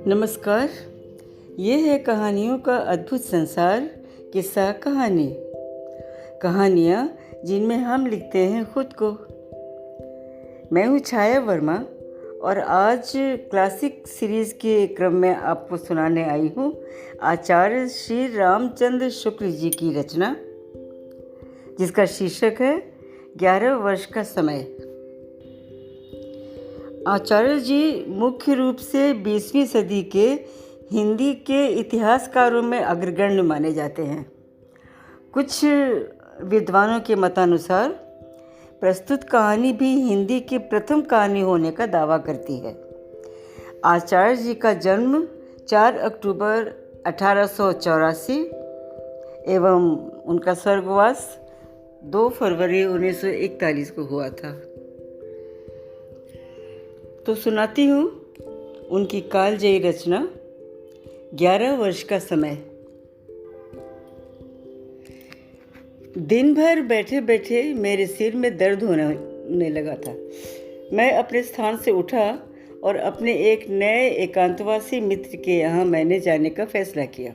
नमस्कार। ये है कहानियों का अद्भुत संसार, किस्सा कहानी। कहानियाँ जिनमें हम लिखते हैं खुद को। मैं हूँ छाया वर्मा और आज क्लासिक सीरीज़ के क्रम में आपको सुनाने आई हूँ आचार्य श्री रामचंद्र शुक्ल जी की रचना, जिसका शीर्षक है 11 वर्ष का समय। आचार्य जी मुख्य रूप से 20वीं सदी के हिंदी के इतिहासकारों में अग्रगण्य माने जाते हैं। कुछ विद्वानों के मतानुसार प्रस्तुत कहानी भी हिंदी की प्रथम कहानी होने का दावा करती है। आचार्य जी का जन्म 4 अक्टूबर 1884 एवं उनका स्वर्गवास 2 फरवरी 1941 को हुआ था। तो सुनाती हूँ उनकी कालजयी रचना 11 वर्ष का समय। दिन भर बैठे बैठे मेरे सिर में दर्द होने लगा था। मैं अपने स्थान से उठा और अपने एक नए एकांतवासी मित्र के यहाँ मैंने जाने का फैसला किया।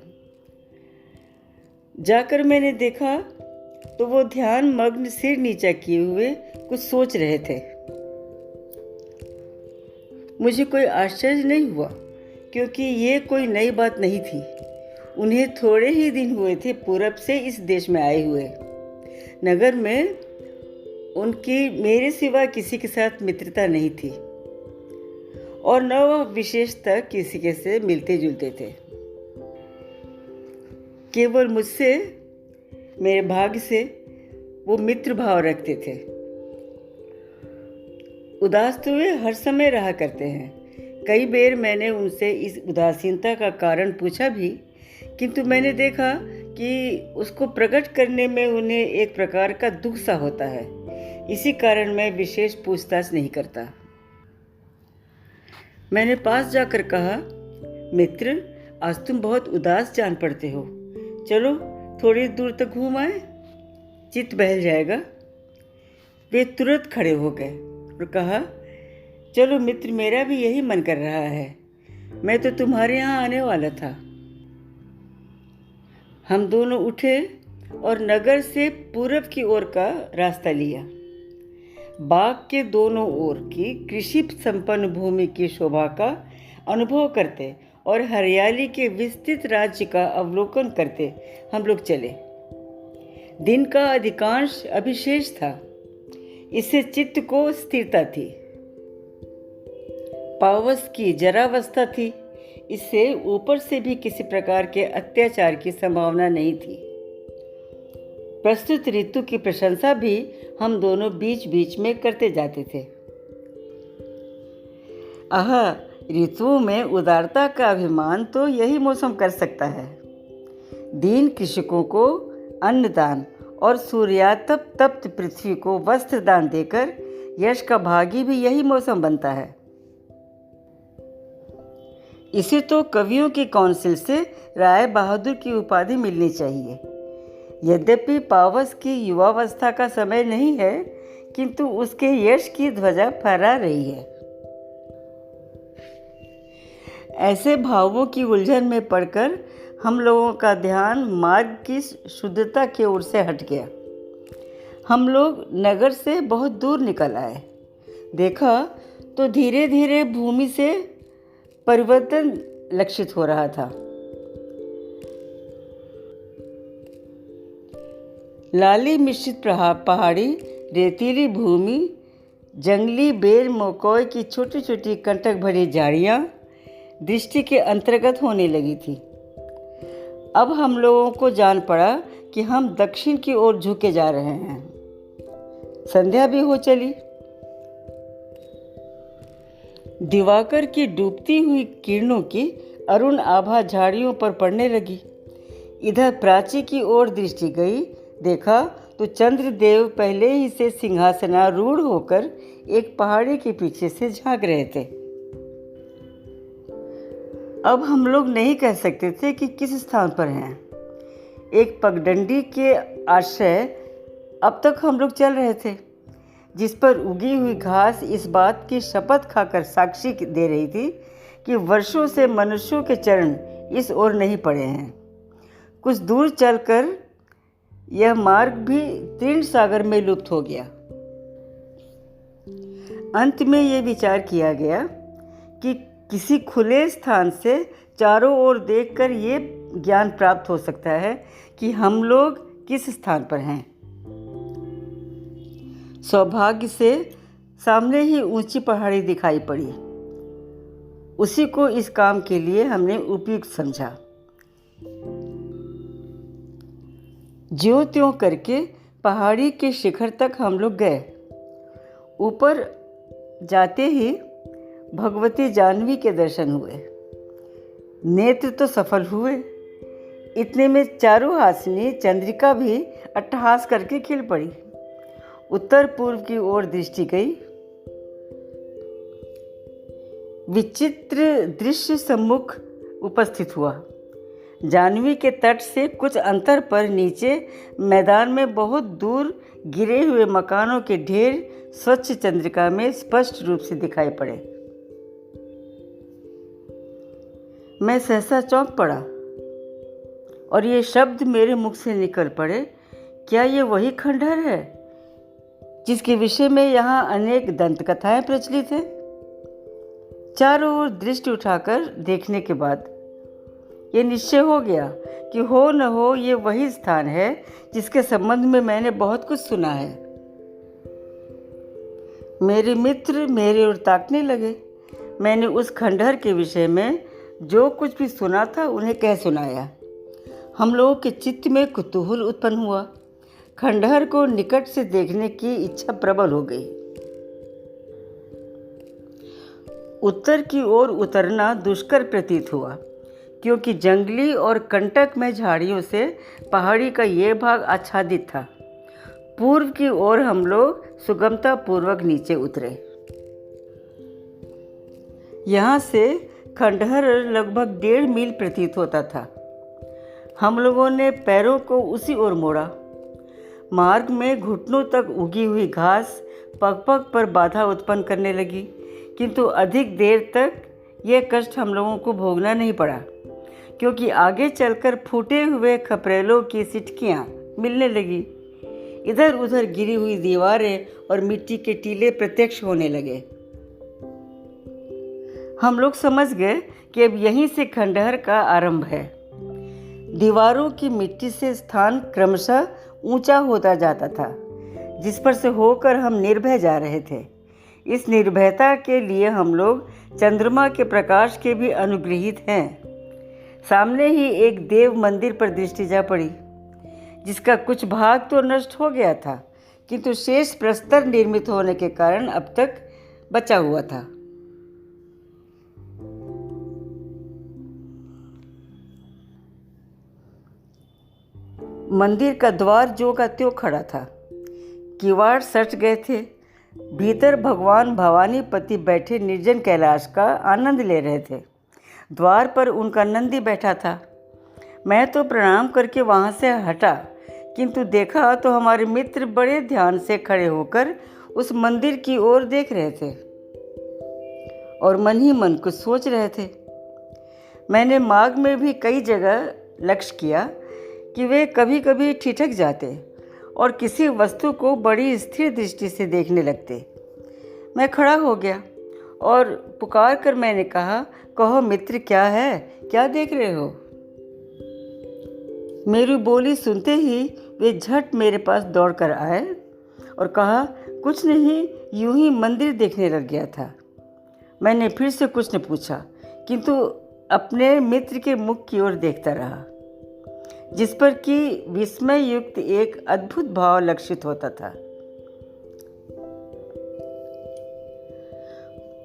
जाकर मैंने देखा तो वो ध्यान मग्न सिर नीचा किए हुए कुछ सोच रहे थे। मुझे कोई आश्चर्य नहीं हुआ, क्योंकि ये कोई नई बात नहीं थी। उन्हें थोड़े ही दिन हुए थे पूरब से इस देश में आए हुए। नगर में उनकी मेरे सिवा किसी के साथ मित्रता नहीं थी और न वह विशेषतः किसी के से मिलते जुलते थे। केवल मुझसे, मेरे भाग्य से, वो मित्र भाव रखते थे। उदास तो वे हर समय रहा करते हैं। कई बार मैंने उनसे इस उदासीनता का कारण पूछा भी, किंतु मैंने देखा कि उसको प्रकट करने में उन्हें एक प्रकार का दुख सा होता है। इसी कारण मैं विशेष पूछताछ नहीं करता। मैंने पास जाकर कहा, मित्र, आज तुम बहुत उदास जान पड़ते हो। चलो थोड़ी दूर तक घूम आए, चित्त बहल जाएगा। वे तुरंत खड़े हो गए और कहा, चलो मित्र, मेरा भी यही मन कर रहा है। मैं तो तुम्हारे यहाँ आने वाला था। हम दोनों उठे और नगर से पूरब की ओर का रास्ता लिया। बाग के दोनों ओर की कृषि संपन्न भूमि की शोभा का अनुभव करते और हरियाली के विस्तृत राज्य का अवलोकन करते हम लोग चले। दिन का अधिकांश अभिशेष था। इससे चित्त को स्थिरता थी। पावस की जरावस्था थी। इससे ऊपर से भी किसी प्रकार के अत्याचार की संभावना नहीं थी। प्रस्तुत ऋतु की प्रशंसा भी हम दोनों बीच बीच में करते जाते थे। ऋतुओं में उदारता का अभिमान तो यही मौसम कर सकता है। दीन कृषकों को अन्नदान और सूर्यातप तप्त पृथ्वी को वस्त्र दान देकर यश का भागी भी यही मौसम बनता है। इसे तो कवियों की काउंसिल से राय बहादुर की उपाधि मिलनी चाहिए। यद्यपि पावस की युवावस्था का समय नहीं है, किंतु उसके यश की ध्वजा फहरा रही है। ऐसे भावों की उलझन में पड़कर हम लोगों का ध्यान मार्ग की शुद्धता की ओर से हट गया। हम लोग नगर से बहुत दूर निकल आए। देखा तो धीरे धीरे भूमि से परिवर्तन लक्षित हो रहा था। लाली मिश्रित पहाड़ी, रेतीली भूमि, जंगली बेर मकोई की छोटी छोटी कंटक भरी झाड़ियाँ दृष्टि के अंतर्गत होने लगी थी। अब हम लोगों को जान पड़ा कि हम दक्षिण की ओर झुके जा रहे हैं। संध्या भी हो चली। दिवाकर की डूबती हुई किरणों की अरुण आभा झाड़ियों पर पड़ने लगी। इधर प्राची की ओर दृष्टि गई। देखा तो चंद्रदेव पहले ही से सिंहासनारूढ़ होकर एक पहाड़ी के पीछे से झांक रहे थे। अब हम लोग नहीं कह सकते थे कि किस स्थान पर हैं। एक पगडंडी के आश्रय अब तक हम लोग चल रहे थे। जिस पर उगी हुई घास इस बात की शपथ खाकर साक्षी दे रही थी कि वर्षों से मनुष्यों के चरण इस ओर नहीं पड़े हैं। कुछ दूर चलकर यह मार्ग भी तीर्ण सागर में लुप्त हो गया। अंत में ये विचार किया गया कि किसी खुले स्थान से चारों ओर देखकर ये ज्ञान प्राप्त हो सकता है कि हम लोग किस स्थान पर हैं। सौभाग्य से सामने ही ऊंची पहाड़ी दिखाई पड़ी। उसी को इस काम के लिए हमने उपयुक्त समझा। ज्यों त्यों करके पहाड़ी के शिखर तक हम लोग गए। ऊपर जाते ही भगवती जाह्नवी के दर्शन हुए। नेत्र तो सफल हुए, इतने में चारों हासिनी चंद्रिका भी अट्टहास करके खिल पड़ी। उत्तर पूर्व की ओर दृष्टि गई। विचित्र दृश्य सम्मुख उपस्थित हुआ। जाह्नवी के तट से कुछ अंतर पर नीचे मैदान में बहुत दूर गिरे हुए मकानों के ढेर स्वच्छ चंद्रिका में स्पष्ट रूप से दिखाई पड़े। मैं सहसा चौंक पड़ा और ये शब्द मेरे मुख से निकल पड़े, क्या ये वही खंडहर है जिसके विषय में यहाँ अनेक दंत कथाएं प्रचलित हैं? चारों ओर दृष्टि उठाकर देखने के बाद ये निश्चय हो गया कि हो न हो ये वही स्थान है जिसके संबंध में मैंने बहुत कुछ सुना है। मेरे मित्र मेरे ओर ताकने लगे। मैंने उस खंडहर के विषय में जो कुछ भी सुना था उन्हें कह सुनाया। हम लोगों के चित्त में कुतूहल उत्पन्न हुआ। खंडहर को निकट से देखने की इच्छा प्रबल हो गई। उत्तर की ओर उतरना दुष्कर प्रतीत हुआ, क्योंकि जंगली और कंटक में झाड़ियों से पहाड़ी का ये भाग आच्छादित था। पूर्व की ओर हम लोग सुगमता पूर्वक नीचे उतरे। यहाँ से खंडहर लगभग 1.5 मील प्रतीत होता था। हम लोगों ने पैरों को उसी ओर मोड़ा। मार्ग में घुटनों तक उगी हुई घास पग पग पर बाधा उत्पन्न करने लगी, किंतु अधिक देर तक यह कष्ट हम लोगों को भोगना नहीं पड़ा, क्योंकि आगे चलकर फूटे हुए खपरेलों की सिटकियाँ मिलने लगी। इधर उधर गिरी हुई दीवारें और मिट्टी के टीले प्रत्यक्ष होने लगे। हम लोग समझ गए कि अब यहीं से खंडहर का आरंभ है। दीवारों की मिट्टी से स्थान क्रमशः ऊंचा होता जाता था, जिस पर से होकर हम निर्भय जा रहे थे। इस निर्भयता के लिए हम लोग चंद्रमा के प्रकाश के भी अनुग्रहित हैं। सामने ही एक देव मंदिर पर दृष्टि जा पड़ी, जिसका कुछ भाग तो नष्ट हो गया था, किंतु शेष प्रस्तर निर्मित होने के कारण अब तक बचा हुआ था। मंदिर का द्वार जो का त्यों खड़ा था। किवाड़ सट गए थे। भीतर भगवान भवानीपति बैठे निर्जन कैलाश का आनंद ले रहे थे। द्वार पर उनका नंदी बैठा था। मैं तो प्रणाम करके वहाँ से हटा, किंतु देखा तो हमारे मित्र बड़े ध्यान से खड़े होकर उस मंदिर की ओर देख रहे थे और मन ही मन कुछ सोच रहे थे। मैंने मार्ग में भी कई जगह लक्ष्य किया कि वे कभी कभी ठिठक जाते और किसी वस्तु को बड़ी स्थिर दृष्टि से देखने लगते। मैं खड़ा हो गया और पुकार कर मैंने कहा, कहो मित्र, क्या है, क्या देख रहे हो? मेरी बोली सुनते ही वे झट मेरे पास दौड़ कर आए और कहा, कुछ नहीं, यूं ही मंदिर देखने लग गया था। मैंने फिर से कुछ न पूछा, किंतु अपने मित्र के मुख की ओर देखता रहा, जिस पर कि विस्मय युक्त एक अद्भुत भाव लक्षित होता था।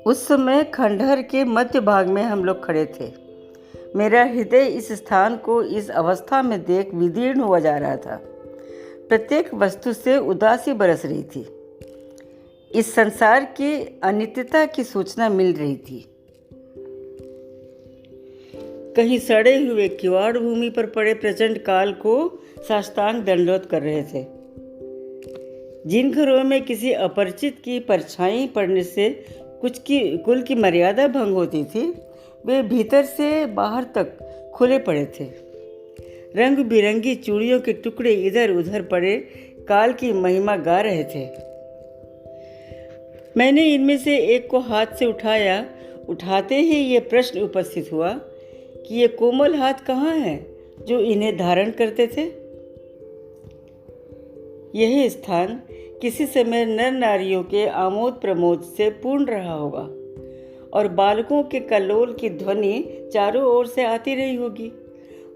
उस समय खंडहर के मध्य भाग में हम लोग खड़े थे। मेरा हृदय इस स्थान को इस अवस्था में देख विदीर्ण हुआ जा रहा था। प्रत्येक वस्तु से उदासी बरस रही थी। इस संसार की अनित्यता की सूचना मिल रही थी। कहीं सड़े हुए किवाड़ भूमि पर पड़े प्रचंड काल को साष्टांग दंडवत कर रहे थे। जिन घरों में किसी अपरिचित की परछाई पड़ने से कुल की मर्यादा भंग होती थी, वे भीतर से बाहर तक खुले पड़े थे। रंग बिरंगी चूड़ियों के टुकड़े इधर उधर पड़े काल की महिमा गा रहे थे। मैंने इनमें से एक को हाथ से उठाया। उठाते ही ये प्रश्न उपस्थित हुआ कि ये कोमल हाथ कहाँ हैं जो इन्हें धारण करते थे। यही स्थान किसी समय नर नारियों के आमोद प्रमोद से पूर्ण रहा होगा और बालकों के कल्लोल की ध्वनि चारों ओर से आती रही होगी।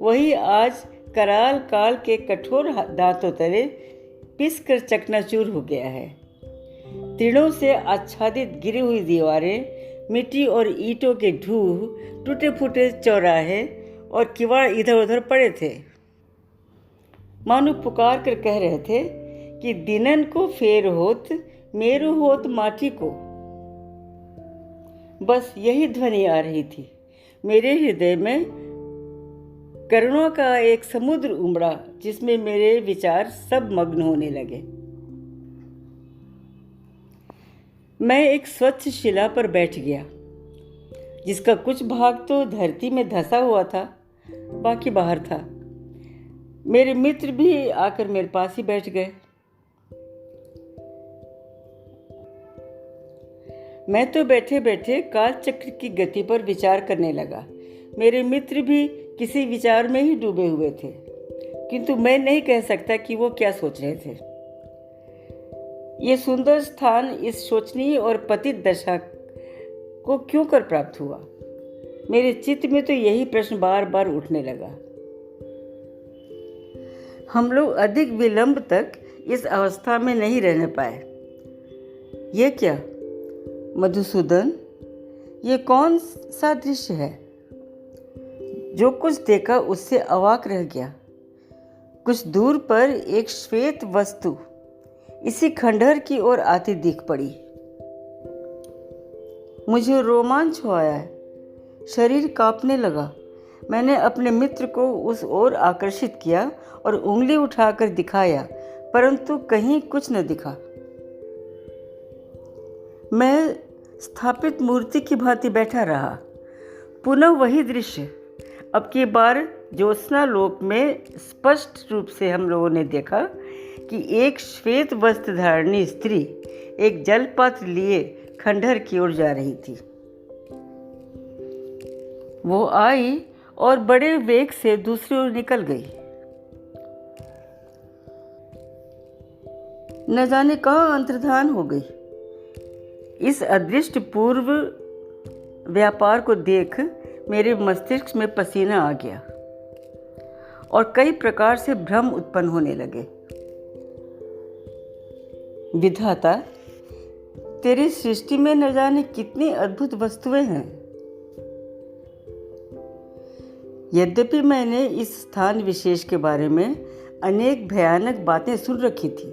वही आज कराल काल के कठोर दांतों तले पिस कर चकनाचूर हो गया है। तीड़ों से आच्छादित गिरी हुई दीवारें, मिट्टी और ईंटों के ढूह, टूटे फूटे चौराहे और किवाड़ इधर उधर पड़े थे। मानो पुकार कर कह रहे थे कि दिनन को फेर होत, मेरु होत माटी को। बस यही ध्वनि आ रही थी। मेरे हृदय में करुणा का एक समुद्र उमड़ा, जिसमें मेरे विचार सब मग्न होने लगे। मैं एक स्वच्छ शिला पर बैठ गया, जिसका कुछ भाग तो धरती में धंसा हुआ था, बाकी बाहर था। मेरे मित्र भी आकर मेरे पास ही बैठ गए। मैं तो बैठे बैठे काल चक्र की गति पर विचार करने लगा। मेरे मित्र भी किसी विचार में ही डूबे हुए थे, किंतु मैं नहीं कह सकता कि वो क्या सोच रहे थे। ये सुंदर स्थान इस शोचनीय और पतित दशा को क्यों कर प्राप्त हुआ? मेरे चित्त में तो यही प्रश्न बार बार उठने लगा। हम लोग अधिक विलंब तक इस अवस्था में नहीं रहने पाए। ये क्या मधुसूदन, ये कौन सा दृश्य है? जो कुछ देखा उससे अवाक रह गया। कुछ दूर पर एक श्वेत वस्तु इसी खंडहर की ओर आती दिख पड़ी। मुझे रोमांच हो आया, शरीर कांपने लगा। मैंने अपने मित्र को उस ओर आकर्षित किया और उंगली उठाकर दिखाया, परंतु कहीं कुछ न दिखा। मैं स्थापित मूर्ति की भांति बैठा रहा। पुनः वही दृश्य। अब की बार ज्योत्सना लोक में स्पष्ट रूप से हम लोगों ने देखा कि एक श्वेत वस्त्र धारणी स्त्री एक जलपात्र लिए खंडहर की ओर जा रही थी। वो आई और बड़े वेग से दूसरी ओर निकल गई। न जाने कहाँ अंतर्धान हो गई। इस अदृष्ट पूर्व व्यापार को देख मेरे मस्तिष्क में पसीना आ गया और कई प्रकार से भ्रम उत्पन्न होने लगे। विधाता, तेरी सृष्टि में न जाने कितनी अद्भुत वस्तुएं हैं। यद्यपि मैंने इस स्थान विशेष के बारे में अनेक भयानक बातें सुन रखी थी,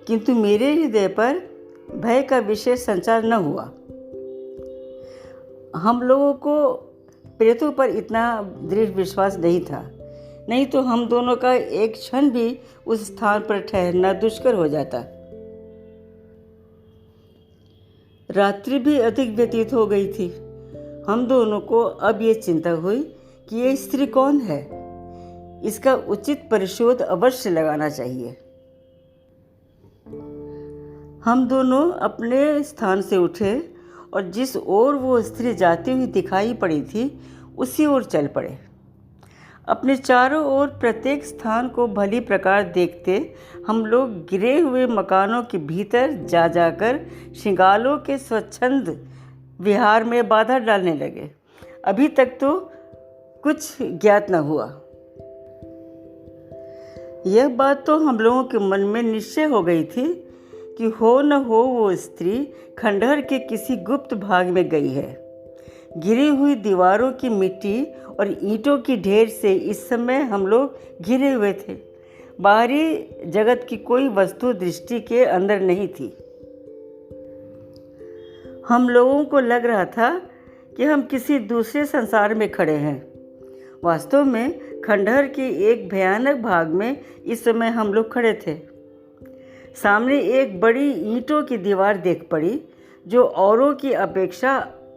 किंतु मेरे हृदय पर भय का विशेष संचार न हुआ। हम लोगों को प्रेतों पर इतना दृढ़ विश्वास नहीं था, नहीं तो हम दोनों का एक क्षण भी उस स्थान पर ठहरना दुष्कर हो जाता। रात्रि भी अधिक व्यतीत हो गई थी। हम दोनों को अब ये चिंता हुई कि ये स्त्री कौन है। इसका उचित परिशोध अवश्य लगाना चाहिए। हम दोनों अपने स्थान से उठे और जिस ओर वो स्त्री जाती हुई दिखाई पड़ी थी उसी ओर चल पड़े। अपने चारों ओर प्रत्येक स्थान को भली प्रकार देखते हम लोग गिरे हुए मकानों के भीतर जा जाकर श्रृंगालों के स्वच्छंद विहार में बाधा डालने लगे। अभी तक तो कुछ ज्ञात न हुआ। यह बात तो हम लोगों के मन में निश्चय हो गई थी कि हो न हो वो स्त्री खंडहर के किसी गुप्त भाग में गई है। गिरी हुई दीवारों की मिट्टी और ईंटों की ढेर से इस समय हम लोग घिरे हुए थे। बाहरी जगत की कोई वस्तु दृष्टि के अंदर नहीं थी। हम लोगों को लग रहा था कि हम किसी दूसरे संसार में खड़े हैं। वास्तव में खंडहर के एक भयानक भाग में इस समय हम लोग खड़े थे। सामने एक बड़ी ईंटों की दीवार देख पड़ी जो औरों की अपेक्षा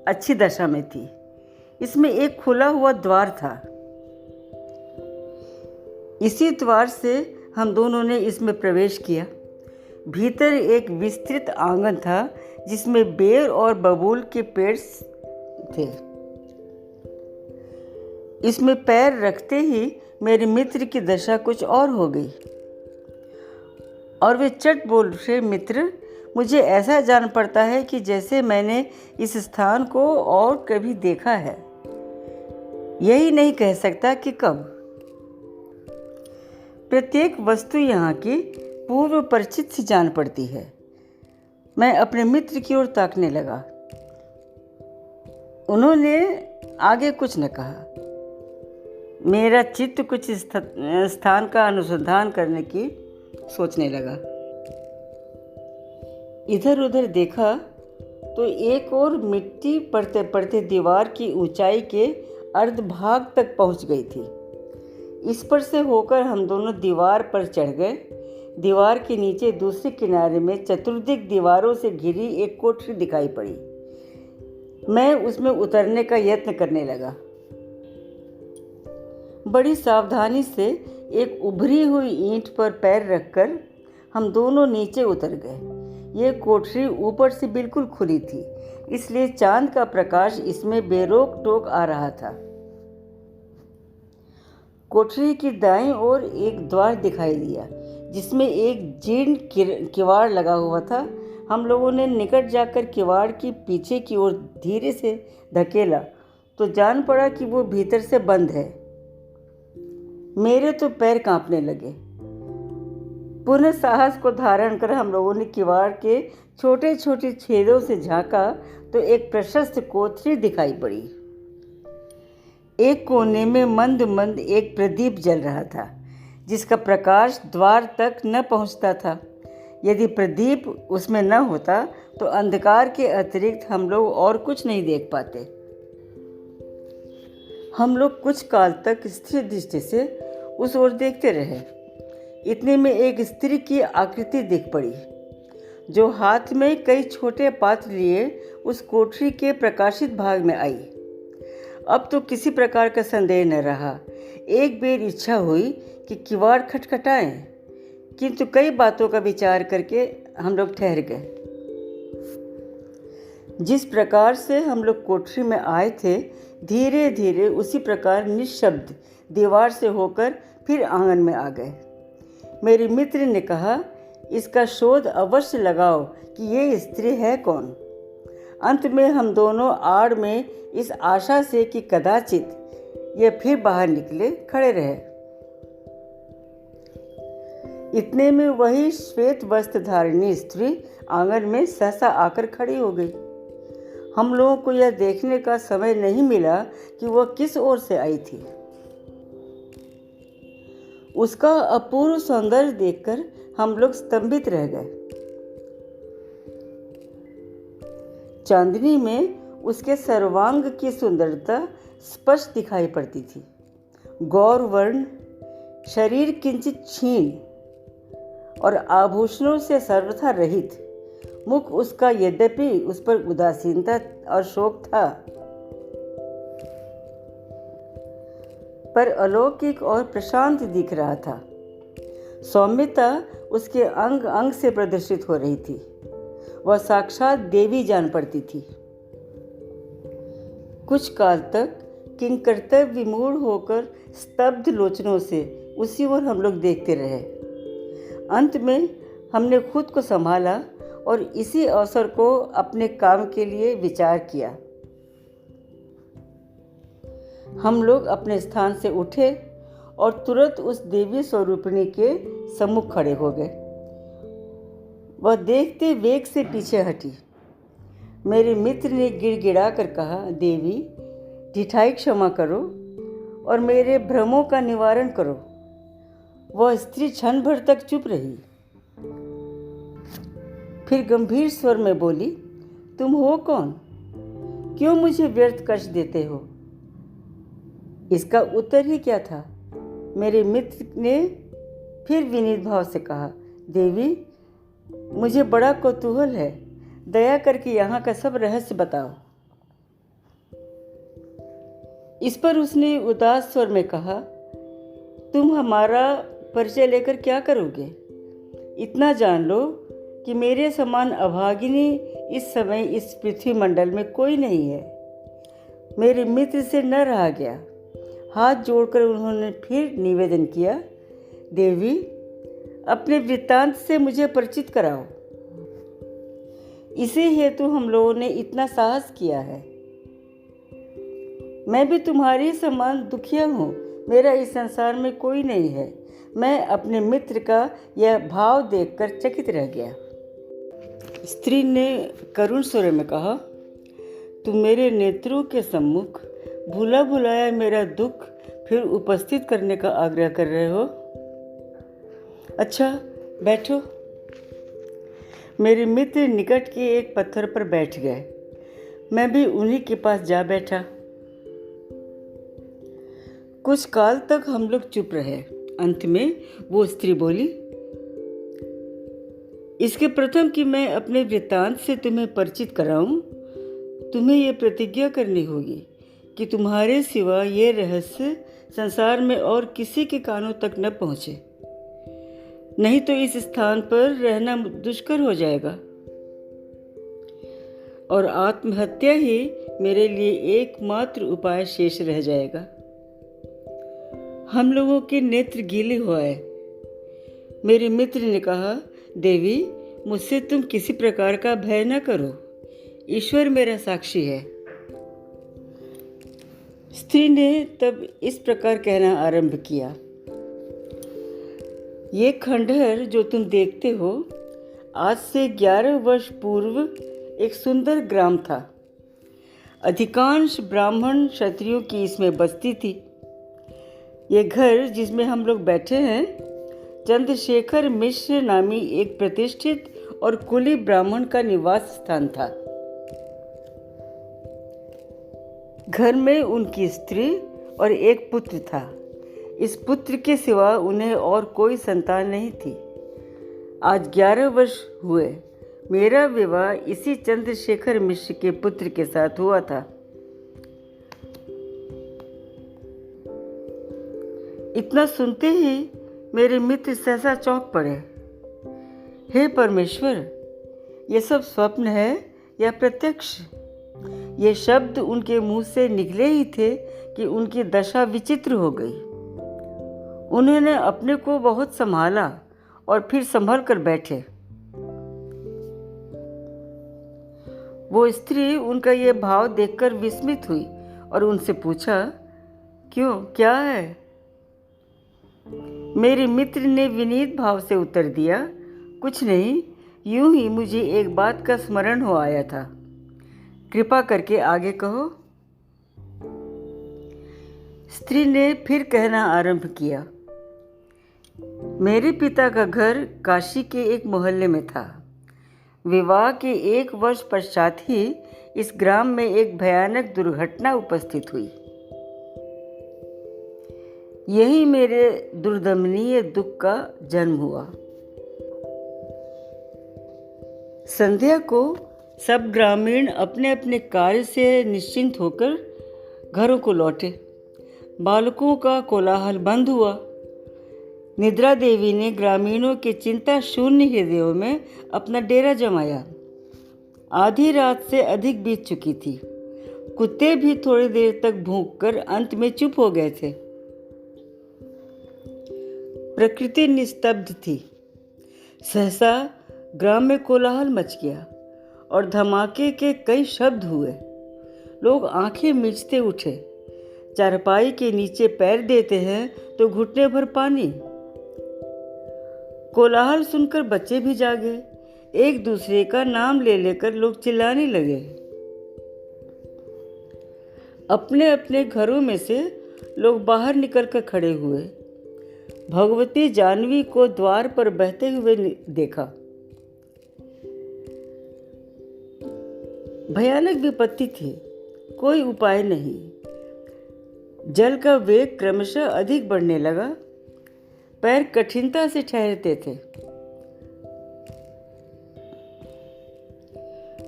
अच्छी दशा में थी। इसमें एक खुला हुआ द्वार था। इसी द्वार से हम दोनों ने इसमें प्रवेश किया। भीतर एक विस्तृत आंगन था जिसमें बेर और बबूल के पेड़ थे। इसमें पैर रखते ही मेरे मित्र की दशा कुछ और हो गई और वे चट बोल उठे, मित्र, मुझे ऐसा जान पड़ता है कि जैसे मैंने इस स्थान को और कभी देखा है, यही नहीं कह सकता कि कब। प्रत्येक वस्तु यहाँ की पूर्व परिचित सी जान पड़ती है। मैं अपने मित्र की ओर ताकने लगा। उन्होंने आगे कुछ न कहा। मेरा चित्त कुछ स्थान का अनुसंधान करने की सोचने लगा। इधर उधर देखा तो एक और मिट्टी पड़ते पड़ते दीवार की ऊंचाई के अर्ध भाग तक पहुंच गई थी। इस पर से होकर हम दोनों दीवार पर चढ़ गए। दीवार के नीचे दूसरे किनारे में चतुर्दिक दीवारों से घिरी एक कोठरी दिखाई पड़ी। मैं उसमें उतरने का यत्न करने लगा। बड़ी सावधानी से एक उभरी हुई ईंट पर पैर रखकर हम दोनों नीचे उतर गए। ये कोठरी ऊपर से बिल्कुल खुली थी, इसलिए चांद का प्रकाश इसमें बेरोक टोक आ रहा था। कोठरी की दाईं ओर एक द्वार दिखाई दिया जिसमें एक जीर्ण किवाड़ लगा हुआ था। हम लोगों ने निकट जाकर किवाड़ की पीछे की ओर धीरे से धकेला तो जान पड़ा कि वो भीतर से बंद है। मेरे तो पैर कांपने लगे। पुनः साहस को धारण कर हम लोगों ने किवाड़ के छोटे छोटे छेदों से झांका तो एक प्रशस्त कोठरी दिखाई पड़ी। एक कोने में मंद मंद एक प्रदीप जल रहा था जिसका प्रकाश द्वार तक न पहुंचता था। यदि प्रदीप उसमें न होता तो अंधकार के अतिरिक्त हम लोग और कुछ नहीं देख पाते। हम लोग कुछ काल तक स्थिर दृष्टि से उस ओर देखते रहे। इतने में एक स्त्री की आकृति दिख पड़ी जो हाथ में कई छोटे पात्र लिए उस कोठरी के प्रकाशित भाग में आई। अब तो किसी प्रकार का संदेह न रहा। एक बेर इच्छा हुई कि किवाड़ खटखटाएं, किंतु कई बातों का विचार करके हम लोग ठहर गए। जिस प्रकार से हम लोग कोठरी में आए थे, धीरे धीरे उसी प्रकार निःशब्द दीवार से होकर फिर आंगन में आ गए। मेरे मित्र ने कहा, इसका शोध अवश्य लगाओ कि ये स्त्री है कौन। अंत में हम दोनों आड़ में इस आशा से कि कदाचित ये फिर बाहर निकले खड़े रहे। इतने में वही श्वेत वस्त्र धारिणी स्त्री आंगन में सहसा आकर खड़ी हो गई। हम लोगों को यह देखने का समय नहीं मिला कि वह किस ओर से आई थी। उसका अपूर्व सौंदर्य देखकर हम लोग स्तंभित रह गए। चांदनी में उसके सर्वांग की सुंदरता स्पष्ट दिखाई पड़ती थी। गौर वर्ण, शरीर किंचित क्षीण और आभूषणों से सर्वथा रहित। मुख उसका यद्यपि उस पर उदासीनता और शोक था, पर अलौकिक और प्रशांत दिख रहा था। सौम्यता उसके अंग अंग से प्रदर्शित हो रही थी। वह साक्षात देवी जान पड़ती थी। कुछ काल तक किंकर्तव्य विमूढ़ होकर स्तब्ध लोचनों से उसी ओर हम लोग देखते रहे। अंत में हमने खुद को संभाला और इसी अवसर को अपने काम के लिए विचार किया। हम लोग अपने स्थान से उठे और तुरंत उस देवी स्वरूपिणी के सम्मुख खड़े हो गए। वह देखते वेग से पीछे हटी। मेरे मित्र ने गिड़गिड़ा कर कहा, देवी, ढिठाई क्षमा करो और मेरे भ्रमों का निवारण करो। वह स्त्री क्षण भर तक चुप रही, फिर गंभीर स्वर में बोली, तुम हो कौन? क्यों मुझे व्यर्थ कष्ट देते हो? इसका उत्तर ही क्या था? मेरे मित्र ने फिर विनीत भाव से कहा, देवी, मुझे बड़ा कौतूहल है। दया करके यहाँ का सब रहस्य बताओ। इस पर उसने उदास स्वर में कहा, तुम हमारा परिचय लेकर क्या करोगे? इतना जान लो कि मेरे समान अभागिनी इस समय इस पृथ्वी मंडल में कोई नहीं है। मेरे मित्र से न रहा गया। हाथ जोड़कर उन्होंने फिर निवेदन किया, देवी, अपने वृत्तांत से मुझे परिचित कराओ। इसी हेतु हम लोगों ने इतना साहस किया है। मैं भी तुम्हारी समान दुखिया हूँ। मेरा इस संसार में कोई नहीं है। मैं अपने मित्र का यह भाव देखकर चकित रह गया। स्त्री ने करुण स्वर में कहा, तुम मेरे नेत्रों के सम्मुख भूला भुलाया मेरा दुख फिर उपस्थित करने का आग्रह कर रहे हो। अच्छा, बैठो। मेरे मित्र निकट के एक पत्थर पर बैठ गए। मैं भी उन्हीं के पास जा बैठा। कुछ काल तक हम लोग चुप रहे। अंत में वो स्त्री बोली, इसके प्रथम कि मैं अपने वृत्तांत से तुम्हें परिचित कराऊं, तुम्हें ये प्रतिज्ञा करनी होगी कि तुम्हारे सिवा ये रहस्य संसार में और किसी के कानों तक न पहुंचे, नहीं तो इस स्थान पर रहना दुष्कर हो जाएगा और आत्महत्या ही मेरे लिए एकमात्र उपाय शेष रह जाएगा। हम लोगों के नेत्र गीले हो आए। मेरे मित्र ने कहा, देवी, मुझसे तुम किसी प्रकार का भय न करो। ईश्वर मेरा साक्षी है। स्त्री ने तब इस प्रकार कहना आरंभ किया, ये खंडहर जो तुम देखते हो, आज से 11 वर्ष पूर्व एक सुंदर ग्राम था। अधिकांश ब्राह्मण क्षत्रियों की इसमें बस्ती थी। ये घर जिसमें हम लोग बैठे हैं, चंद्रशेखर मिश्र नामी एक प्रतिष्ठित और कुली ब्राह्मण का निवास स्थान था। घर में उनकी स्त्री और एक पुत्र था। इस पुत्र के सिवा उन्हें और कोई संतान नहीं थी। आज 11 वर्ष हुए। मेरा विवाह इसी चंद्रशेखर मिश्र के पुत्र के साथ हुआ था। इतना सुनते ही मेरे मित्र सहसा चौंक पड़े। हे परमेश्वर, ये सब स्वप्न है या प्रत्यक्ष? ये शब्द उनके मुंह से निकले ही थे कि उनकी दशा विचित्र हो गई। उन्होंने अपने को बहुत संभाला और फिर संभल कर बैठे। वो स्त्री उनका ये भाव देखकर विस्मित हुई और उनसे पूछा, क्यों, क्या है? मेरे मित्र ने विनीत भाव से उत्तर दिया, कुछ नहीं, यूं ही मुझे एक बात का स्मरण हो आया था। कृपा करके आगे कहो। स्त्री ने फिर कहना आरंभ किया, मेरे पिता का घर काशी के एक मोहल्ले में था। विवाह के 1 वर्ष पश्चात ही इस ग्राम में एक भयानक दुर्घटना उपस्थित हुई। यही मेरे दुर्दमनीय दुख का जन्म हुआ। संध्या को सब ग्रामीण अपने अपने कार्य से निश्चिंत होकर घरों को लौटे। बालकों का कोलाहल बंद हुआ। निद्रा देवी ने ग्रामीणों के चिंता शून्य हृदयों में अपना डेरा जमाया। आधी रात से अधिक बीत चुकी थी। कुत्ते भी थोड़ी देर तक भौंककर अंत में चुप हो गए थे। प्रकृति निस्तब्ध थी। सहसा ग्राम में कोलाहल मच गया और धमाके के कई शब्द हुए। लोग आंखें मीचते उठे। चारपाई के नीचे पैर देते हैं तो घुटने भर पानी। कोलाहल सुनकर बच्चे भी जागे। एक दूसरे का नाम ले लेकर लोग चिल्लाने लगे। अपने अपने घरों में से लोग बाहर निकलकर खड़े हुए। भगवती जानवी को द्वार पर बहते हुए देखा। भयानक विपत्ति थी, कोई उपाय नहीं। जल का वेग क्रमशः अधिक बढ़ने लगा। पैर कठिनता से ठहरते थे।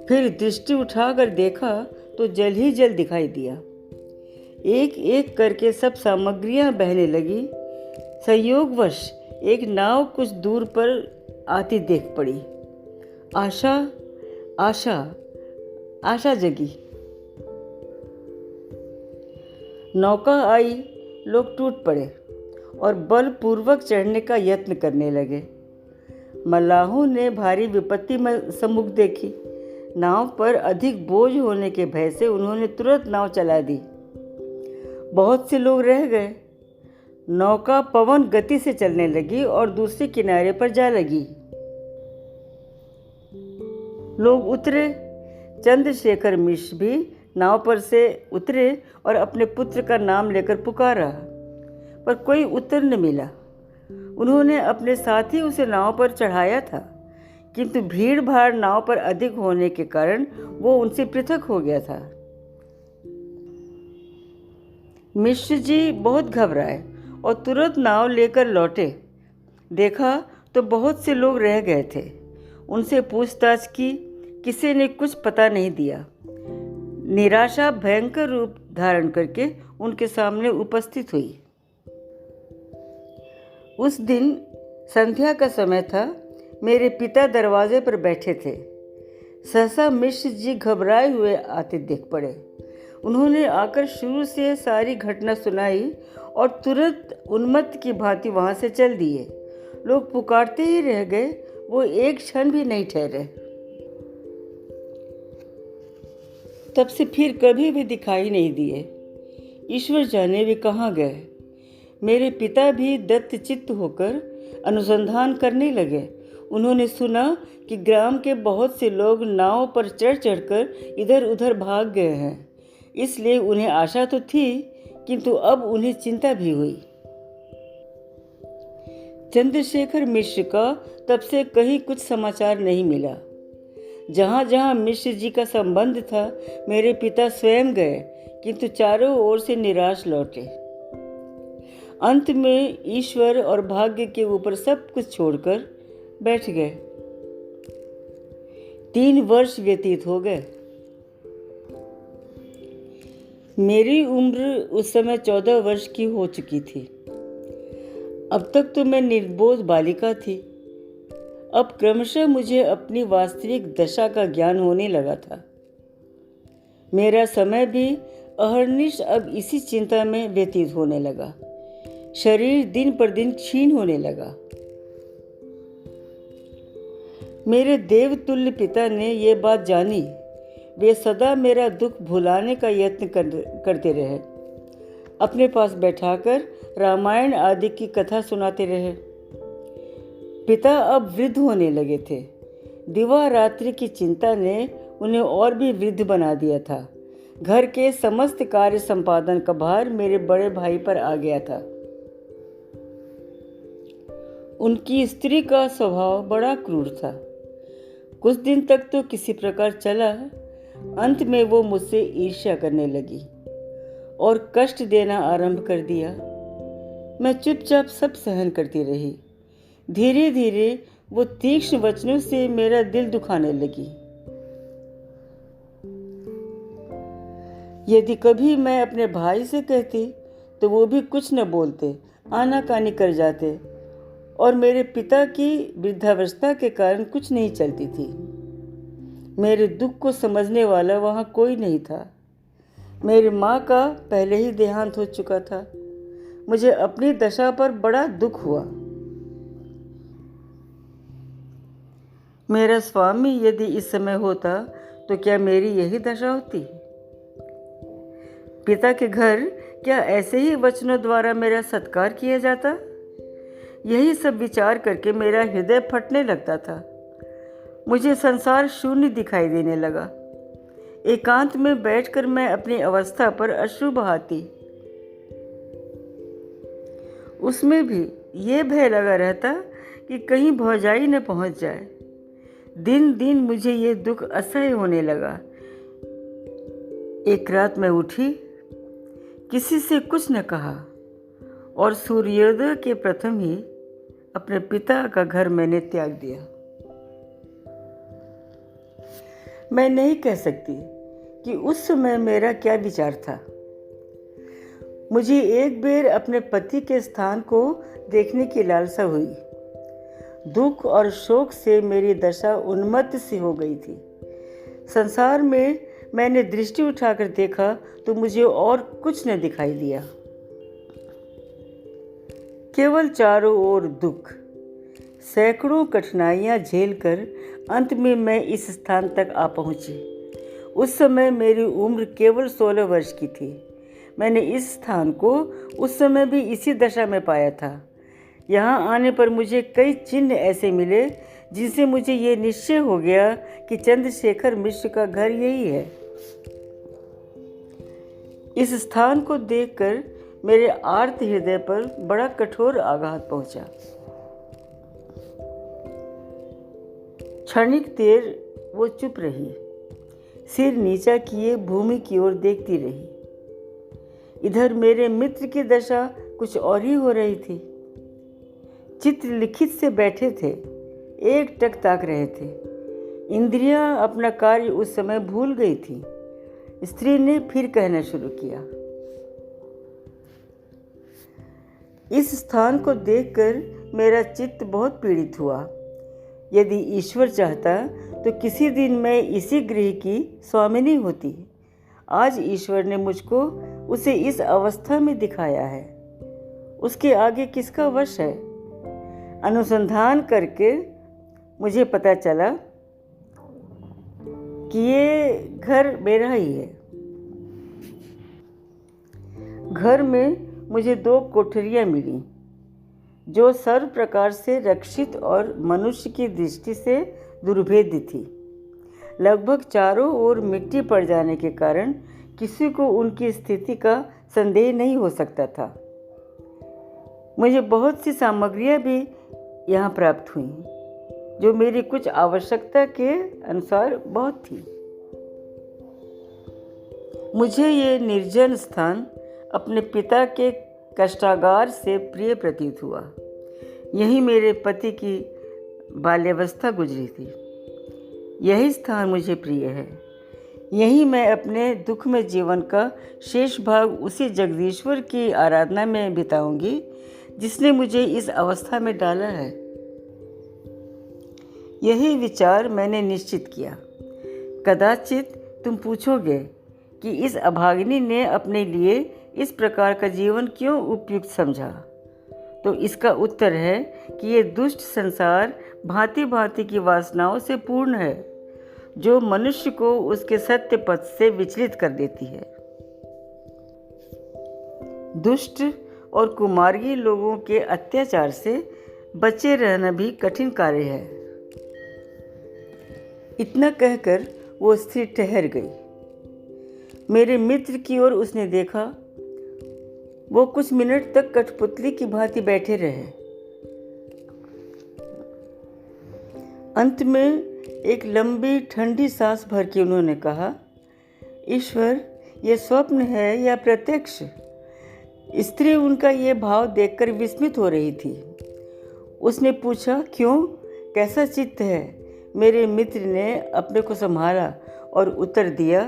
फिर दृष्टि उठाकर देखा तो जल ही जल दिखाई दिया। एक एक करके सब सामग्रियां बहने लगी। संयोगवश एक नाव कुछ दूर पर आती देख पड़ी। आशा आशा आशा जगी। नौका आई, लोग टूट पड़े और बलपूर्वक चढ़ने का यत्न करने लगे। मल्लाहों ने भारी विपत्ति में सम्मुख देखी। नाव पर अधिक बोझ होने के भय से उन्होंने तुरंत नाव चला दी। बहुत से लोग रह गए। नौका पवन गति से चलने लगी और दूसरे किनारे पर जा लगी। लोग उतरे। चंद्रशेखर मिश्र भी नाव पर से उतरे और अपने पुत्र का नाम लेकर पुकारा, पर कोई उत्तर न मिला। उन्होंने अपने साथ ही उसे नाव पर चढ़ाया था, किंतु भीड़ भाड़ नाव पर अधिक होने के कारण वो उनसे पृथक हो गया था। मिश्र जी बहुत घबराए और तुरंत नाव लेकर लौटे। देखा तो बहुत से लोग रह गए थे। उनसे पूछताछ की, किसी ने कुछ पता नहीं दिया। निराशा भयंकर रूप धारण करके उनके सामने उपस्थित हुई। उस दिन संध्या का समय था। मेरे पिता दरवाजे पर बैठे थे। सहसा मिश्र जी घबराए हुए आते देख पड़े। उन्होंने आकर शुरू से सारी घटना सुनाई और तुरंत उन्मत्त की भांति वहाँ से चल दिए। लोग पुकारते ही रह गए, वो एक क्षण भी नहीं ठहरे। तब से फिर कभी भी दिखाई नहीं दिए। ईश्वर जाने वे कहाँ गए। मेरे पिता भी दत्तचित्त होकर अनुसंधान करने लगे। उन्होंने सुना कि ग्राम के बहुत से लोग नाव पर चढ़ चढ़कर इधर उधर भाग गए हैं। इसलिए उन्हें आशा तो थी, किंतु अब उन्हें चिंता भी हुई। चंद्रशेखर मिश्र का तब से कहीं कुछ समाचार नहीं मिला। जहाँ जहाँ मिश्र जी का संबंध था, मेरे पिता स्वयं गए, किंतु चारों ओर से निराश लौटे। अंत में ईश्वर और भाग्य के ऊपर सब कुछ छोड़कर बैठ गए। 3 वर्ष व्यतीत हो गए। मेरी उम्र उस समय 14 वर्ष की हो चुकी थी। अब तक तो मैं निर्बोध बालिका थी। अब क्रमशः मुझे अपनी वास्तविक दशा का ज्ञान होने लगा था। मेरा समय भी अहर्निश अब इसी चिंता में व्यतीत होने लगा। शरीर दिन पर दिन क्षीण होने लगा। मेरे देवतुल्य पिता ने ये बात जानी। वे सदा मेरा दुख भुलाने का यत्न करते रहे। अपने पास बैठाकर रामायण आदि की कथा सुनाते रहे। पिता अब वृद्ध होने लगे थे। दिवा रात्रि की चिंता ने उन्हें और भी वृद्ध बना दिया था। घर के समस्त कार्य संपादन का भार मेरे बड़े भाई पर आ गया था। उनकी स्त्री का स्वभाव बड़ा क्रूर था। कुछ दिन तक तो किसी प्रकार चला। अंत में वो मुझसे ईर्ष्या करने लगी और कष्ट देना आरंभ कर दिया। मैं चुपचाप सब सहन करती रही। धीरे धीरे वो तीक्ष्ण वचनों से मेरा दिल दुखाने लगी। यदि कभी मैं अपने भाई से कहती तो वो भी कुछ न बोलते, आनाकानी कर जाते और मेरे पिता की वृद्धावस्था के कारण कुछ नहीं चलती थी। मेरे दुख को समझने वाला वहाँ कोई नहीं था। मेरी माँ का पहले ही देहांत हो चुका था। मुझे अपनी दशा पर बड़ा दुख हुआ। मेरा स्वामी यदि इस समय होता तो क्या मेरी यही दशा होती? पिता के घर क्या ऐसे ही वचनों द्वारा मेरा सत्कार किया जाता? यही सब विचार करके मेरा हृदय फटने लगता था। मुझे संसार शून्य दिखाई देने लगा। एकांत में बैठकर मैं अपनी अवस्था पर अश्रु बहाती। उसमें भी ये भय लगा रहता कि कहीं भौजाई न पहुंच जाए। दिन दिन मुझे ये दुख असह्य होने लगा। एक रात मैं उठी, किसी से कुछ न कहा और सूर्योदय के प्रथम ही अपने पिता का घर मैंने त्याग दिया। मैं नहीं कह सकती कि उस समय मेरा क्या विचार था। मुझे एक बेर अपने पति के स्थान को देखने की लालसा हुई। दुख और शोक से मेरी दशा उन्मत्त सी हो गई थी। संसार में मैंने दृष्टि उठाकर देखा तो मुझे और कुछ न दिखाई दिया, केवल चारों ओर दुख। सैकड़ों कठिनाइयां झेलकर अंत में मैं इस स्थान तक आ पहुंची। उस समय मेरी उम्र केवल 16 वर्ष की थी। मैंने इस स्थान को उस समय भी इसी दशा में पाया था। यहाँ आने पर मुझे कई चिन्ह ऐसे मिले जिनसे मुझे ये निश्चय हो गया कि चंद्रशेखर मिश्र का घर यही है। इस स्थान को देखकर मेरे आर्त हृदय पर बड़ा कठोर आघात पहुंचा। क्षणिक देर वो चुप रही, सिर नीचा किए भूमि की ओर देखती रही। इधर मेरे मित्र की दशा कुछ और ही हो रही थी। चित्र लिखित से बैठे थे, एक टक ताक रहे थे। इंद्रियां अपना कार्य उस समय भूल गई थी। स्त्री ने फिर कहना शुरू किया। इस स्थान को देखकर मेरा चित्त बहुत पीड़ित हुआ। यदि ईश्वर चाहता तो किसी दिन मैं इसी गृह की स्वामिनी होती। आज ईश्वर ने मुझको उसे इस अवस्था में दिखाया है। उसके आगे किसका वश है? अनुसंधान करके मुझे पता चला कि ये घर मेरा ही है। घर में मुझे 2 कोठरियां मिली जो सर्व प्रकार से रक्षित और मनुष्य की दृष्टि से दुर्भेद्य थी। लगभग चारों ओर मिट्टी पड़ जाने के कारण किसी को उनकी स्थिति का संदेह नहीं हो सकता था। मुझे बहुत सी सामग्रियां भी यहाँ प्राप्त हुई जो मेरी कुछ आवश्यकता के अनुसार बहुत थी। मुझे ये निर्जन स्थान अपने पिता के कष्टागार से प्रिय प्रतीत हुआ। यही मेरे पति की बाल्यावस्था गुजरी थी। यही स्थान मुझे प्रिय है। यही मैं अपने दुखमय जीवन का शेष भाग उसी जगदीश्वर की आराधना में बिताऊंगी जिसने मुझे इस अवस्था में डाला है। यही विचार मैंने निश्चित किया। कदाचित तुम पूछोगे कि इस अभागिनी ने अपने लिए इस प्रकार का जीवन क्यों उपयुक्त समझा, तो इसका उत्तर है कि ये दुष्ट संसार भांति भांति की वासनाओं से पूर्ण है जो मनुष्य को उसके सत्य पथ से विचलित कर देती है। दुष्ट और कुमार्गी लोगों के अत्याचार से बचे रहना भी कठिन कार्य है। इतना कहकर वो स्त्री ठहर गई। मेरे मित्र की ओर उसने देखा। वो कुछ मिनट तक कठपुतली की भांति बैठे रहे। अंत में एक लंबी ठंडी सांस भर के उन्होंने कहा, ईश्वर, ये स्वप्न है या प्रत्यक्ष? स्त्री उनका ये भाव देखकर विस्मित हो रही थी। उसने पूछा, क्यों, कैसा चित्त है? मेरे मित्र ने अपने को संभाला और उत्तर दिया,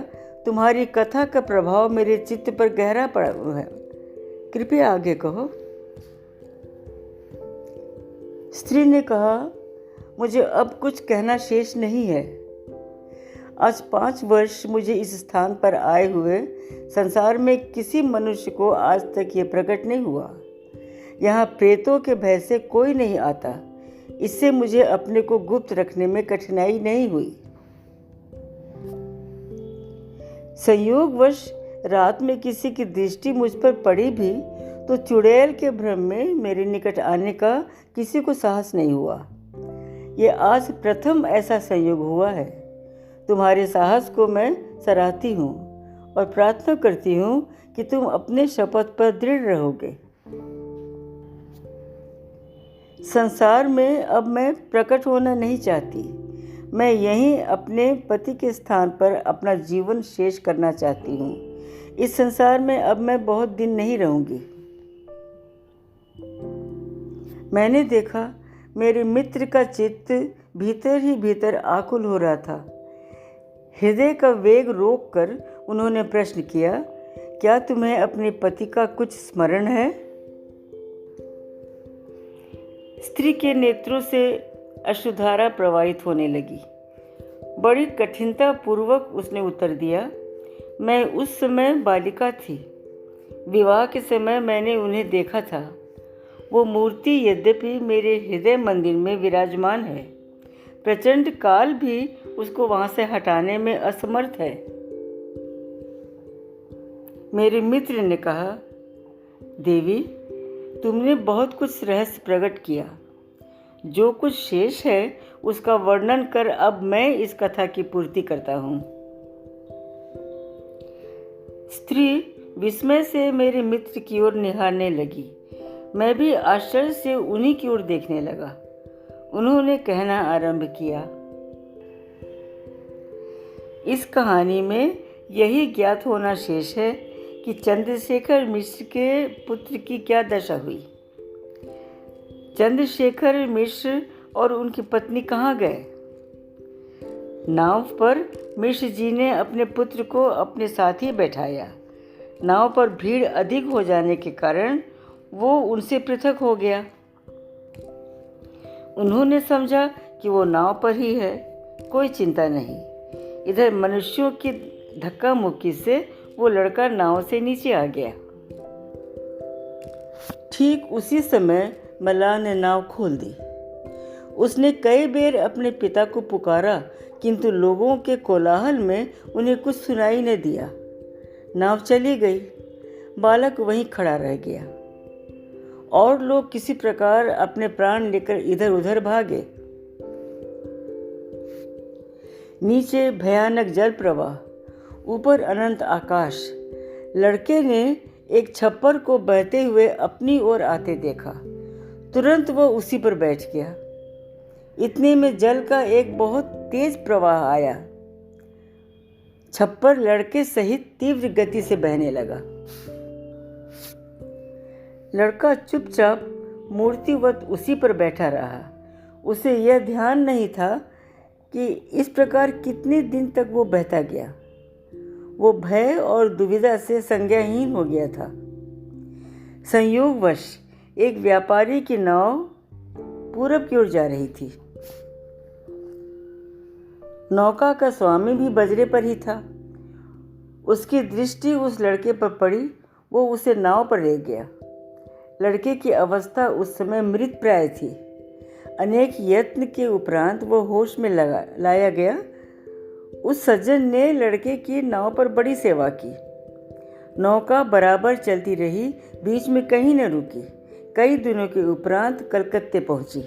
तुम्हारी कथा का प्रभाव मेरे चित्त पर गहरा पड़ा हुआ है। कृपया आगे कहो। स्त्री ने कहा, मुझे अब कुछ कहना शेष नहीं है। आज 5 वर्ष मुझे इस स्थान पर आए हुए संसार में किसी मनुष्य को आज तक ये प्रकट नहीं हुआ। यहाँ प्रेतों के भय से कोई नहीं आता। इससे मुझे अपने को गुप्त रखने में कठिनाई नहीं हुई। संयोगवश रात में किसी की दृष्टि मुझ पर पड़ी भी तो चुड़ैल के भ्रम में मेरे निकट आने का किसी को साहस नहीं हुआ। ये आज प्रथम ऐसा संयोग हुआ है। तुम्हारे साहस को मैं सराहती हूँ और प्रार्थना करती हूँ कि तुम अपने शपथ पर दृढ़ रहोगे। संसार में अब मैं प्रकट होना नहीं चाहती। मैं यहीं अपने पति के स्थान पर अपना जीवन शेष करना चाहती हूँ। इस संसार में अब मैं बहुत दिन नहीं रहूँगी। मैंने देखा मेरे मित्र का चित्त भीतर ही भीतर आकुल हो रहा था। हृदय का वेग रोककर उन्होंने प्रश्न किया, क्या तुम्हें अपने पति का कुछ स्मरण है? स्त्री के नेत्रों से अश्रुधारा प्रवाहित होने लगी। बड़ी कठिनता पूर्वक उसने उत्तर दिया, मैं उस समय बालिका थी। विवाह के समय मैंने उन्हें देखा था। वो मूर्ति यद्यपि मेरे हृदय मंदिर में विराजमान है, प्रचंड काल भी उसको वहां से हटाने में असमर्थ है। मेरे मित्र ने कहा, देवी, तुमने बहुत कुछ रहस्य प्रकट किया। जो कुछ शेष है उसका वर्णन कर अब मैं इस कथा की पूर्ति करता हूँ। स्त्री विस्मय से मेरे मित्र की ओर निहारने लगी। मैं भी आश्चर्य से उन्हीं की ओर देखने लगा। उन्होंने कहना आरंभ किया, इस कहानी में यही ज्ञात होना शेष है कि चंद्रशेखर मिश्र के पुत्र की क्या दशा हुई। चंद्रशेखर मिश्र और उनकी पत्नी कहाँ गए? नाव पर मिश्र जी ने अपने पुत्र को अपने साथ ही बैठाया। नाव पर भीड़ अधिक हो जाने के कारण वो उनसे पृथक हो गया। उन्होंने समझा कि वो नाव पर ही है, कोई चिंता नहीं। इधर मनुष्यों की धक्का मुक्की से वो लड़का नाव से नीचे आ गया। ठीक उसी समय मल्लाह ने नाव खोल दी। उसने कई बार अपने पिता को पुकारा, किंतु लोगों के कोलाहल में उन्हें कुछ सुनाई न दिया। नाव चली गई। बालक वहीं खड़ा रह गया और लोग किसी प्रकार अपने प्राण लेकर इधर उधर भागे। नीचे भयानक जल प्रवाह, ऊपर अनंत आकाश। लड़के ने एक छप्पर को बहते हुए अपनी ओर आते देखा। तुरंत वह उसी पर बैठ गया। इतने में जल का एक बहुत तेज प्रवाह आया। छप्पर लड़के सहित तीव्र गति से बहने लगा। लड़का चुपचाप मूर्तिवत उसी पर बैठा रहा। उसे यह ध्यान नहीं था कि इस प्रकार कितने दिन तक वो बहता गया। वो भय और दुविधा से संज्ञाहीन हो गया था। संयोगवश एक व्यापारी की नाव पूरब की ओर जा रही थी। नौका का स्वामी भी बजरे पर ही था। उसकी दृष्टि उस लड़के पर पड़ी। वो उसे नाव पर ले गया। लड़के की अवस्था उस समय मृत प्राय थी। अनेक यत्न के उपरांत वो होश में लाया गया। उस सज्जन ने लड़के की नाव पर बड़ी सेवा की। नौका बराबर चलती रही, बीच में कहीं न रुकी। कई दिनों के उपरांत कलकत्ते पहुंची।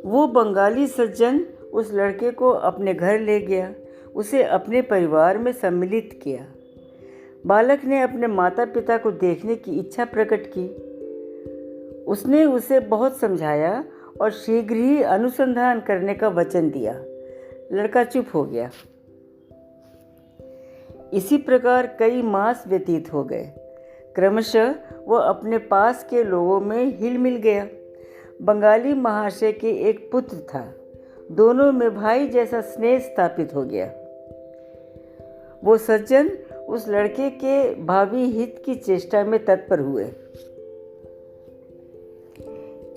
वो बंगाली सज्जन उस लड़के को अपने घर ले गया, उसे अपने परिवार में सम्मिलित किया। बालक ने अपने माता पिता को देखने की इच्छा प्रकट की। उसने उसे बहुत समझाया और शीघ्र ही अनुसंधान करने का वचन दिया। लड़का चुप हो गया। इसी प्रकार कई मास व्यतीत हो गए। क्रमशः वह अपने पास के लोगों में हिल मिल गया। बंगाली महाशय के एक पुत्र था। दोनों में भाई जैसा स्नेह स्थापित हो गया। वो सज्जन उस लड़के के भावी हित की चेष्टा में तत्पर हुए।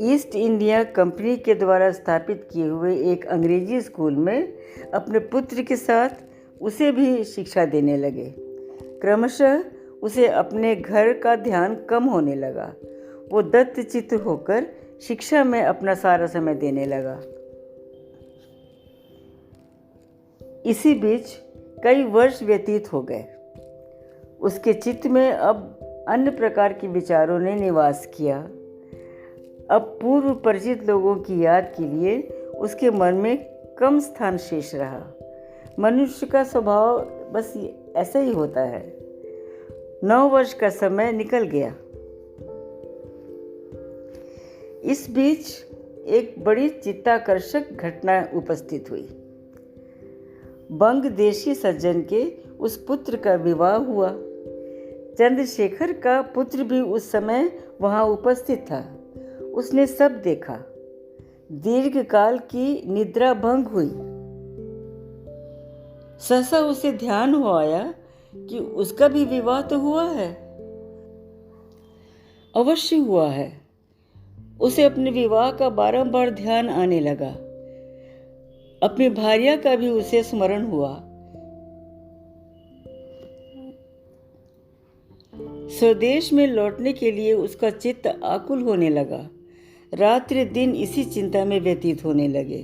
ईस्ट इंडिया कंपनी के द्वारा स्थापित किए हुए एक अंग्रेजी स्कूल में अपने पुत्र के साथ उसे भी शिक्षा देने लगे। क्रमशः उसे अपने घर का ध्यान कम होने लगा। वो दत्तचित्त होकर शिक्षा में अपना सारा समय देने लगा। इसी बीच कई वर्ष व्यतीत हो गए। उसके चित्त में अब अन्य प्रकार के विचारों ने निवास किया। अब पूर्व परिचित लोगों की याद के लिए उसके मन में कम स्थान शेष रहा। मनुष्य का स्वभाव बस ऐसा ही होता है। 9 वर्ष का समय निकल गया। इस बीच एक बड़ी चित्ताकर्षक घटना उपस्थित हुई। बंगदेशी सज्जन के उस पुत्र का विवाह हुआ। चंद्रशेखर का पुत्र भी उस समय वहां उपस्थित था। उसने सब देखा। दीर्घ काल की निद्रा भंग हुई। सहसा उसे ध्यान हो आया कि उसका भी विवाह तो हुआ है। अवश्य हुआ है। उसे अपने विवाह का बारंबार ध्यान आने लगा। अपनी भार्या का भी उसे स्मरण हुआ। स्वदेश में लौटने के लिए उसका चित्त आकुल होने लगा। रात्रि दिन इसी चिंता में व्यतीत होने लगे।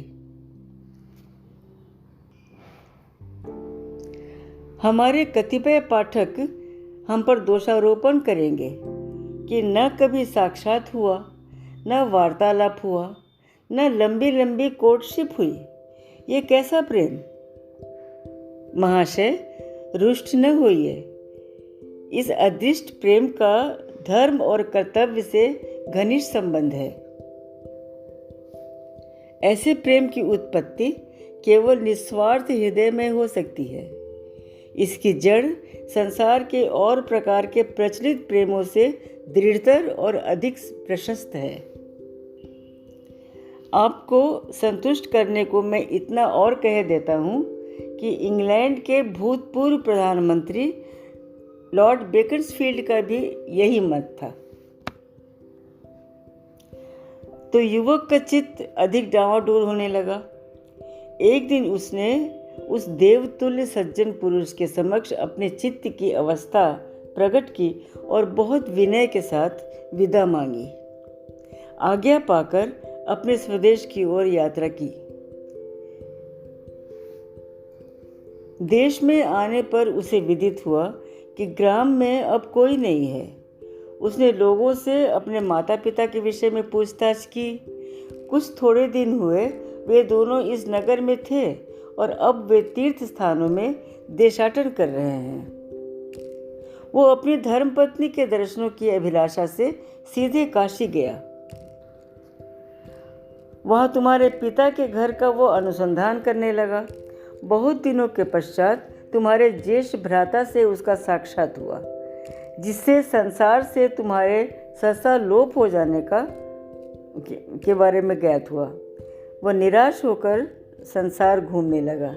हमारे कतिपय पाठक हम पर दोषारोपण करेंगे कि न कभी साक्षात हुआ, न वार्तालाप हुआ, न लंबी लंबी कोर्टशिप हुई। ये कैसा प्रेम! महाशय, रुष्ट न होइए। इस अदृष्ट प्रेम का धर्म और कर्तव्य से घनिष्ठ संबंध है। ऐसे प्रेम की उत्पत्ति केवल निस्वार्थ हृदय में हो सकती है। इसकी जड़ संसार के और प्रकार के प्रचलित प्रेमों से दृढ़तर और अधिक प्रशस्त है। आपको संतुष्ट करने को मैं इतना और कह देता हूँ कि इंग्लैंड के भूतपूर्व प्रधानमंत्री लॉर्ड बेकर्सफील्ड का भी यही मत था। तो युवक का चित्त अधिक डावाडोल होने लगा। एक दिन उसने उस देवतुल्य सज्जन पुरुष के समक्ष अपने चित्त की अवस्था प्रकट की और बहुत विनय के साथ विदा मांगी। आज्ञा पाकर अपने स्वदेश की ओर यात्रा की। देश में आने पर उसे विदित हुआ कि ग्राम में अब कोई नहीं है। उसने लोगों से अपने माता पिता के विषय में पूछताछ की। कुछ थोड़े दिन हुए वे दोनों इस नगर में थे और अब वे तीर्थ स्थानों में देशाटन कर रहे हैं। वो अपनी धर्मपत्नी के दर्शनों की अभिलाषा से सीधे काशी गया। वहाँ तुम्हारे पिता के घर का वो अनुसंधान करने लगा। बहुत दिनों के पश्चात तुम्हारे ज्येष्ठ भ्राता से उसका साक्षात हुआ, जिससे संसार से तुम्हारे सहसा लोप हो जाने के बारे में ज्ञात हुआ। वह निराश होकर संसार घूमने लगा।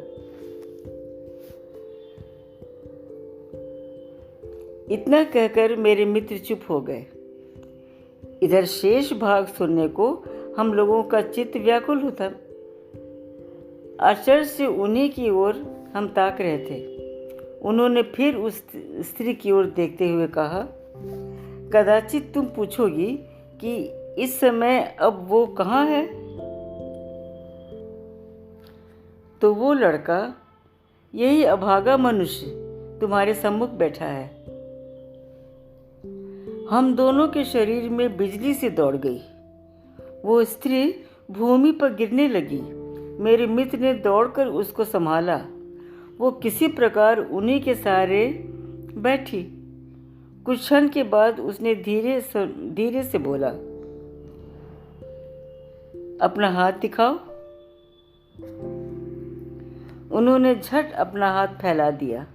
इतना कहकर मेरे मित्र चुप हो गए। इधर शेष भाग सुनने को हम लोगों का चित्त व्याकुल होता। आश्चर्य से उन्हीं की ओर हम ताक रहे थे। उन्होंने फिर उस स्त्री की ओर देखते हुए कहा, कदाचित तुम पूछोगी कि इस समय अब वो कहाँ है? तो वो लड़का, यही अभागा मनुष्य तुम्हारे सम्मुख बैठा है। हम दोनों के शरीर में बिजली से दौड़ गई। वो स्त्री भूमि पर गिरने लगी। मेरे मित्र ने दौड़कर उसको संभाला। वो किसी प्रकार उन्हीं के सहारे बैठी। कुछ क्षण के बाद उसने धीरे से बोला, अपना हाथ दिखाओ। उन्होंने झट अपना हाथ फैला दिया,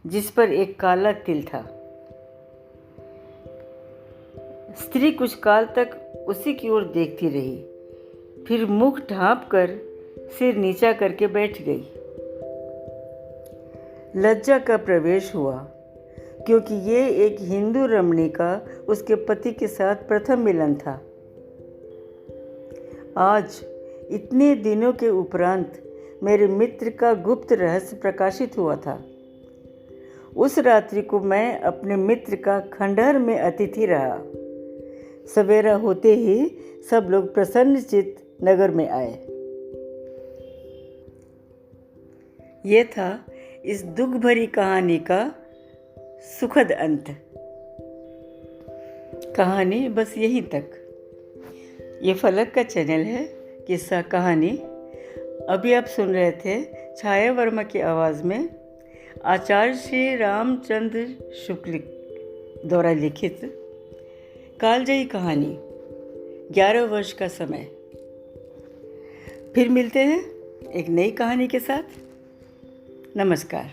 जिस पर एक काला तिल था। स्त्री कुछ काल तक उसी की ओर देखती रही, फिर मुख ढांपकर सिर नीचा करके बैठ गई। लज्जा का प्रवेश हुआ, क्योंकि ये एक हिंदू रमणी का उसके पति के साथ प्रथम मिलन था। आज इतने दिनों के उपरांत मेरे मित्र का गुप्त रहस्य प्रकाशित हुआ था। उस रात्रि को मैं अपने मित्र का खंडहर में अतिथि रहा। सवेरा होते ही सब लोग प्रसन्नचित्त नगर में आए। ये था इस दुख भरी कहानी का सुखद अंत। कहानी बस यहीं तक। ये फलक का चैनल है, किस्सा कहानी। अभी आप सुन रहे थे छाया वर्मा की आवाज़ में आचार्य श्री रामचंद्र शुक्ल द्वारा लिखित कालजयी कहानी, 11 वर्ष का समय। फिर मिलते हैं एक नई कहानी के साथ। नमस्कार।